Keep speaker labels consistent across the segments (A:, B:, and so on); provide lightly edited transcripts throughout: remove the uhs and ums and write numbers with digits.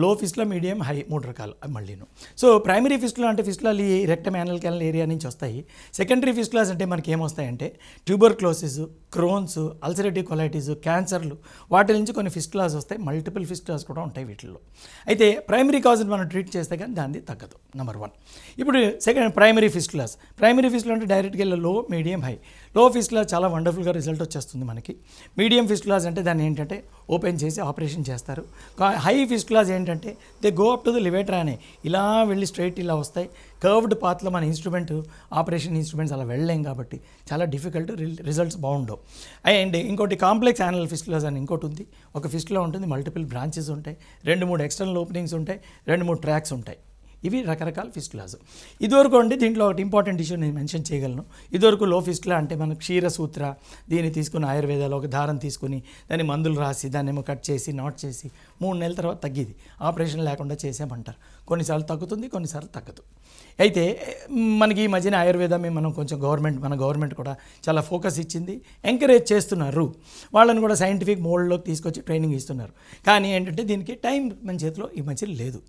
A: లో fistula, medium, high 3 రకాలు మళ్ళీను. So primary fistula అంటే ఫిస్టులాలు ఈ రెక్టమ్ యానల్ క్యానల్ ఏరియా నుంచి వస్తాయి. సెకండరీ ఫిస్టులాస్ అంటే మనకి ఏమొస్తాయంటే ట్యూబర్క్లోసిస్, క్రోన్స్, అల్సరేటివ్ కొలైటిస్, క్యాన్సర్లు, వాటి నుంచి కొన్ని ఫిస్టులాస్ వస్తాయి. మల్టిపుల్ ఫిస్టులాస్ కూడా ఉంటాయి వీటిల్లో. అయితే ప్రైమరీ కాజ్ని మనం ట్రీట్ చేస్తే కానీ దాన్ని తగ్గదు. నెంబర్ 1. ఇప్పుడు second primary fistulas. Primary fistula అంటే డైరెక్ట్గా లో, మీడియం, హై. లో ఫిస్టులా చాలా వండర్ఫుల్గా రిజల్ట్ వచ్చేస్తుంది మనకి. మీడియం ఫిస్టులాస్ అంటే దాన్ని ఏంటంటే ఓపెన్ చేసి ఆపరేషన్ చేస్తారు. హై ఫిస్టులాస్ ఏంటంటే they go up to the levator అనే ఇలా వెళ్ళి స్ట్రైట్ ఇలా వస్తాయి. కర్వ్డ్ పాత్లో మన ఇన్స్ట్రుమెంట్ ఆపరేషన్ ఇన్స్ట్రుమెంట్స్ అలా వెళ్ళలేం కాబట్టి చాలా డిఫికల్ట్, రిజల్ట్స్ బాగుండవు. అండ్ ఇంకోటి కాంప్లెక్స్ యానల్ ఫిస్టులాస్ అని ఇంకోటి ఉంది. ఒక ఫిస్టులా ఉంటుంది, మల్టిపుల్ బ్రాంచెస్ ఉంటాయి, 2-3 ఎక్స్టర్నల్ ఓపెనింగ్స్ ఉంటాయి, 2-3 ట్రాక్స్ ఉంటాయి. ఇవి రకరకాల ఫిస్టులాస్. ఇదివరకు అండి దీంట్లో ఒకటి ఇంపార్టెంట్ ఇష్యూ నేను మెన్షన్ చేయగలను. ఇదివరకు లో ఫిస్టులా అంటే మనకు క్షీరసూత్ర దీన్ని తీసుకుని ఆయుర్వేదాలో ఒక దారం తీసుకుని దాన్ని మందులు రాసి దాన్నేమో కట్ చేసి నాట్ చేసి 3 నెలల తర్వాత తగ్గిది. ఆపరేషన్ లేకుండా చేసామంటారు. కొన్నిసార్లు తగ్గుతుంది, కొన్నిసార్లు తగ్గదు. అయితే మనకి ఈ మధ్యన ఆయుర్వేదం మనం కొంచెం మన గవర్నమెంట్ కూడా చాలా ఫోకస్ ఇచ్చింది, ఎంకరేజ్ చేస్తున్నారు. వాళ్ళని కూడా సైంటిఫిక్ మోడ్లోకి తీసుకొచ్చి ట్రైనింగ్ ఇస్తున్నారు. కానీ ఏంటంటే దీనికి టైం మన చేతిలో ఈ మధ్య లేదు.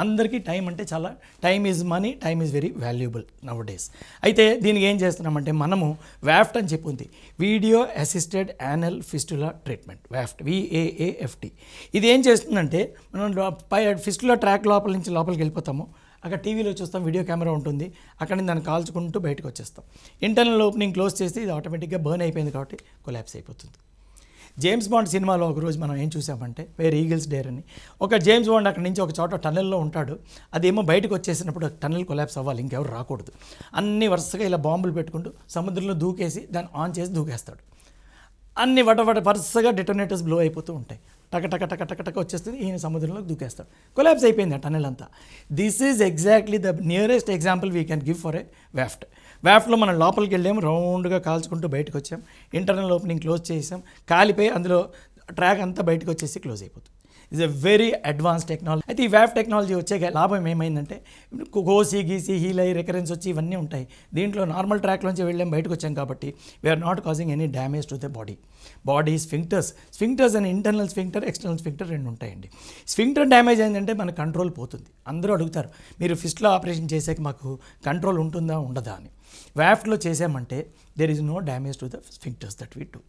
A: అందరికీ టైం అంటే చాలా, time is money, time is very valuable nowadays. అయితే దీనికి ఏం చేస్తున్నామంటే మనము వ్యాఫ్ట్ అని చెప్పుంది, video assisted anal fistula treatment, VAAFT, VAAFT. ఇది ఏం చేస్తుందంటే మనం ఫిస్టులా ట్రాక్ లోపలికి వెళ్ళిపోతాము. అక్కడ టీవీలో చూస్తాం, వీడియో కెమెరా ఉంటుంది, అక్కడి నుంచి దాన్ని కాల్చుకుంటూ బయటకు వచ్చేస్తాం. ఇంటర్నల్ ఓపెనింగ్ క్లోజ్ చేస్తే ఇది ఆటోమేటిక్గా బర్న్ అయిపోయింది కాబట్టి కొలాప్స్ అయిపోతుంది. జేమ్స్ బాండ్ సినిమాలో ఒకరోజు మనం ఏం చూసామంటే వేర్ ఈగిల్స్ డేర్ అని, ఒక జేమ్స్ బాండ్ అక్కడి నుంచి ఒక చోట టన్నెల్లో ఉంటాడు. అదేమో బయటకు వచ్చేసినప్పుడు టన్నెల్ కొలాప్స్ అవ్వాలి, ఇంకెవరు రాకూడదు. అన్ని వరుసగా ఇలా బాంబులు పెట్టుకుంటూ సముద్రంలో దూకేసి దాన్ని ఆన్ చేసి దూకేస్తాడు. అన్ని వరుసగా డెటోనేటర్స్ బ్లో అయిపోతూ ఉంటాయి. టక వచ్చేస్తుంది, ఈయన సముద్రంలోకి దూకేస్తాడు. కొలాప్స్ అయిపోయింది ఆ టన్నెల్ అంతా. This is exactly the nearest example we can give for a VAAFT. వ్యాఫ్ట్లో మనం లోపలికి వెళ్ళాము, రౌండ్గా కాల్చుకుంటూ బయటకు వచ్చాం, ఇంటర్నల్ ఓపెనింగ్ క్లోజ్ చేసాం, కాలిపోయి అందులో ట్రాక్ అంతా బయటకు వచ్చేసి క్లోజ్ అయిపోతుంది. It's a very advance technology. అయితే ఈ వ్యాఫ్ టెక్నాలజీ వచ్చే లాభం ఏమైందంటే కోసి గీసి హీలై రికరెన్స్ వచ్చి ఇవన్నీ ఉంటాయి. దీంట్లో నార్మల్ ట్రాక్లోంచి వెళ్ళాం, బయటకు వచ్చాం కాబట్టి we are not causing any damage to the body sphincters అని ఇంటర్నల్ స్ఫింక్టర్, ఎక్స్టర్నల్ స్ఫింక్టర్ 2 ఉంటాయండి. స్ఫింక్టర్ డ్యామేజ్ అయిందంటే మన కంట్రోల్ పోతుంది. అందరూ అడుగుతారు, మీరు ఫిస్ట్లో ఆపరేషన్ చేసాక మాకు కంట్రోల్ ఉంటుందా ఉండదా అని. వ్యాఫ్ట్లో చేసామంటే there is no damage to the sphincters that we do.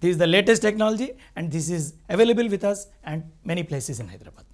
A: This is the latest technology and this is available with us and many places in Hyderabad.